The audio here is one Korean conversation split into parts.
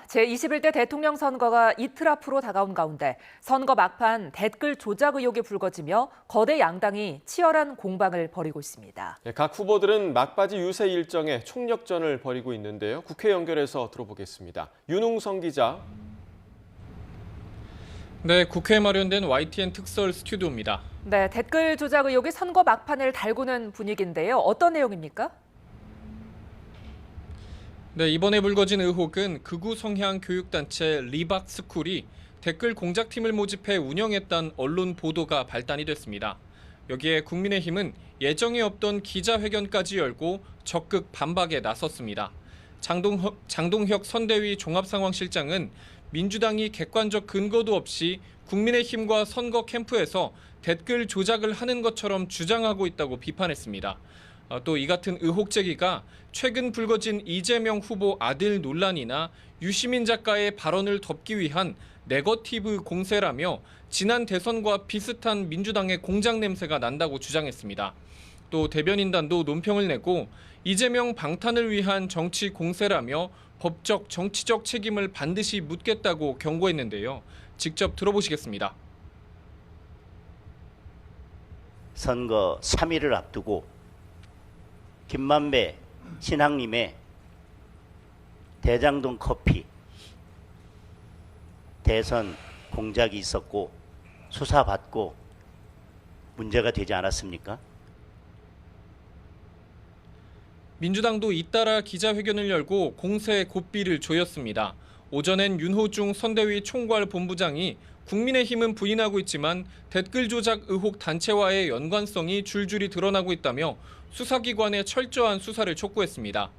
제21대 대통령 선거가 이틀 앞으로 다가온 가운데 선거 막판 댓글 조작 의혹이 불거지며 거대 양당이 치열한 공방을 벌이고 있습니다. 각 후보들은 막바지 유세 일정에 총력전을 벌이고 있는데요. 국회 연결해서 들어보겠습니다. 윤웅성 기자. 네, 국회에 마련된 YTN 특설 스튜디오입니다. 네, 댓글 조작 의혹이 선거 막판을 달구는 분위기인데요. 어떤 내용입니까? 네, 이번에 불거진 의혹은 극우 성향 교육단체 리박스쿨이 댓글 공작팀을 모집해 운영했다는 언론 보도가 발단이 됐습니다. 여기에 국민의힘은 예정에 없던 기자회견까지 열고 적극 반박에 나섰습니다. 장동혁 선대위 종합상황실장은 민주당이 객관적 근거도 없이 국민의힘과 선거 캠프에서 댓글 조작을 하는 것처럼 주장하고 있다고 비판했습니다. 또 이 같은 의혹 제기가 최근 불거진 이재명 후보 아들 논란이나 유시민 작가의 발언을 덮기 위한 네거티브 공세라며 지난 대선과 비슷한 민주당의 공작 냄새가 난다고 주장했습니다. 또 대변인단도 논평을 내고 이재명 방탄을 위한 정치 공세라며 법적, 정치적 책임을 반드시 묻겠다고 경고했는데요. 직접 들어보시겠습니다. 선거 3일을 앞두고 김만배 신학님의 대장동 커피 대선 공작이 있었고 수사받고 문제가 되지 않았습니까? 민주당도 잇따라 기자회견을 열고 공세의 고삐를 조였습니다. 오전엔 윤호중 선대위 총괄본부장이 국민의힘은 부인하고 있지만 댓글 조작 의혹 단체와의 연관성이 줄줄이 드러나고 있다며 수사기관의 철저한 수사를 촉구했습니다.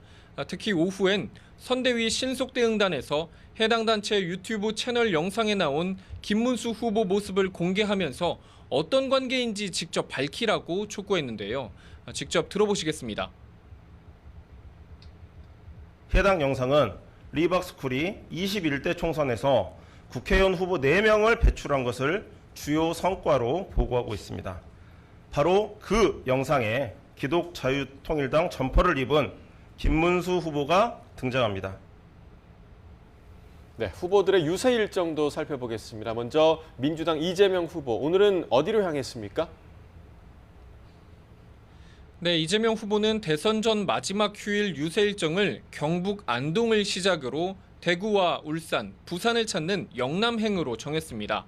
특히 오후엔 선대위 신속대응단에서 해당 단체 유튜브 채널 영상에 나온 김문수 후보 모습을 공개하면서 어떤 관계인지 직접 밝히라고 촉구했는데요. 직접 들어보시겠습니다. 해당 영상은 리박스쿨이 21대 총선에서 국회의원 후보 4명을 배출한 것을 주요 성과로 보고하고 있습니다. 바로 그 영상에 기독자유통일당 점퍼를 입은 김문수 후보가 등장합니다. 네, 후보들의 유세 일정도 살펴보겠습니다. 먼저 민주당 이재명 후보, 오늘은 어디로 향했습니까? 네, 이재명 후보는 대선 전 마지막 휴일 유세 일정을 경북 안동을 시작으로 대구와 울산, 부산을 찾는 영남행으로 정했습니다.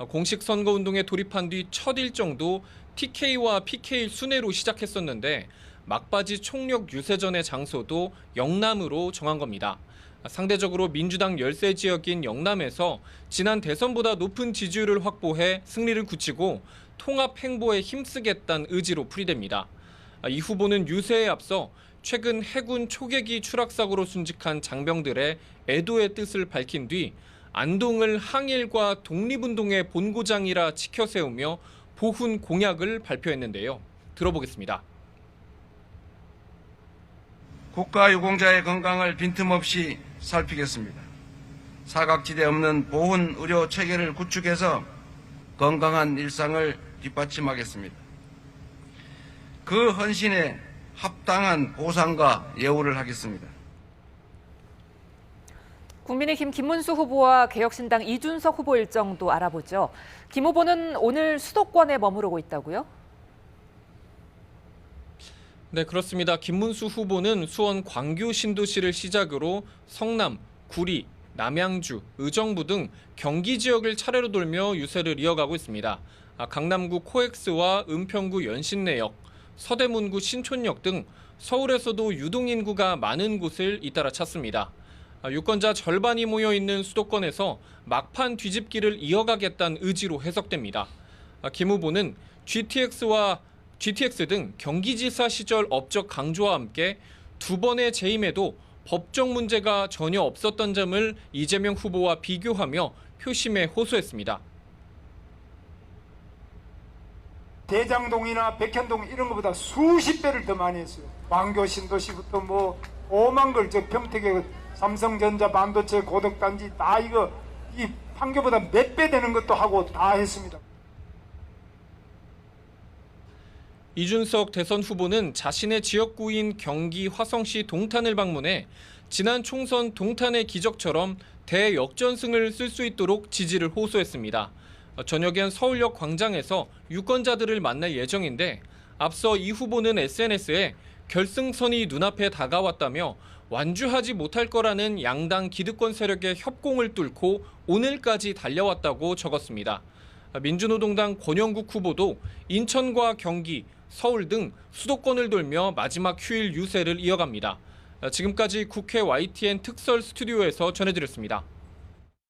공식 선거운동에 돌입한 뒤 첫 일정도 TK와 PK 순회로 시작했었는데 막바지 총력 유세전의 장소도 영남으로 정한 겁니다. 상대적으로 민주당 열세 지역인 영남에서 지난 대선보다 높은 지지율을 확보해 승리를 굳히고 통합 행보에 힘쓰겠다는 의지로 풀이됩니다. 이 후보는 유세에 앞서 최근 해군 초계기 추락 사고로 순직한 장병들의 애도의 뜻을 밝힌 뒤 안동을 항일과 독립운동의 본고장이라 치켜세우며 보훈 공약을 발표했는데요. 들어보겠습니다. 국가유공자의 건강을 빈틈없이 살피겠습니다. 사각지대 없는 보훈 의료 체계를 구축해서 건강한 일상을 뒷받침하겠습니다. 그 헌신에 합당한 보상과 예우를 하겠습니다. 국민의힘 김문수 후보와 개혁신당 이준석 후보 일정도 알아보죠. 김 후보는 오늘 수도권에 머무르고 있다고요? 네, 그렇습니다. 김문수 후보는 수원 광교 신도시를 시작으로 성남, 구리, 남양주, 의정부 등 경기 지역을 차례로 돌며 유세를 이어가고 있습니다. 강남구 코엑스와 은평구 연신내역, 서대문구 신촌역 등 서울에서도 유동인구가 많은 곳을 잇따라 찾습니다. 유권자 절반이 모여있는 수도권에서 막판 뒤집기를 이어가겠다는 의지로 해석됩니다. 김 후보는 GTX 등 경기지사 시절 업적 강조와 함께 두 번의 재임에도 법적 문제가 전혀 없었던 점을 이재명 후보와 비교하며 표심에 호소했습니다. 대장동이나 백현동 이런 것보다 수십 배를 더 많이 했어요. 광교 신도시부터 뭐 5만 걸 저 평택에 삼성전자 반도체 고덕단지 다 이거 이 판교보다 몇 배 되는 것도 하고 다 했습니다. 이준석 대선 후보는 자신의 지역구인 경기 화성시 동탄을 방문해 지난 총선 동탄의 기적처럼 대역전승을 쓸 수 있도록 지지를 호소했습니다. 저녁엔 서울역 광장에서 유권자들을 만날 예정인데 앞서 이 후보는 SNS에 결승선이 눈앞에 다가왔다며 완주하지 못할 거라는 양당 기득권 세력의 협공을 뚫고 오늘까지 달려왔다고 적었습니다. 민주노동당 권영국 후보도 인천과 경기, 서울 등 수도권을 돌며 마지막 휴일 유세를 이어갑니다. 지금까지 국회 YTN 특설 스튜디오에서 전해드렸습니다.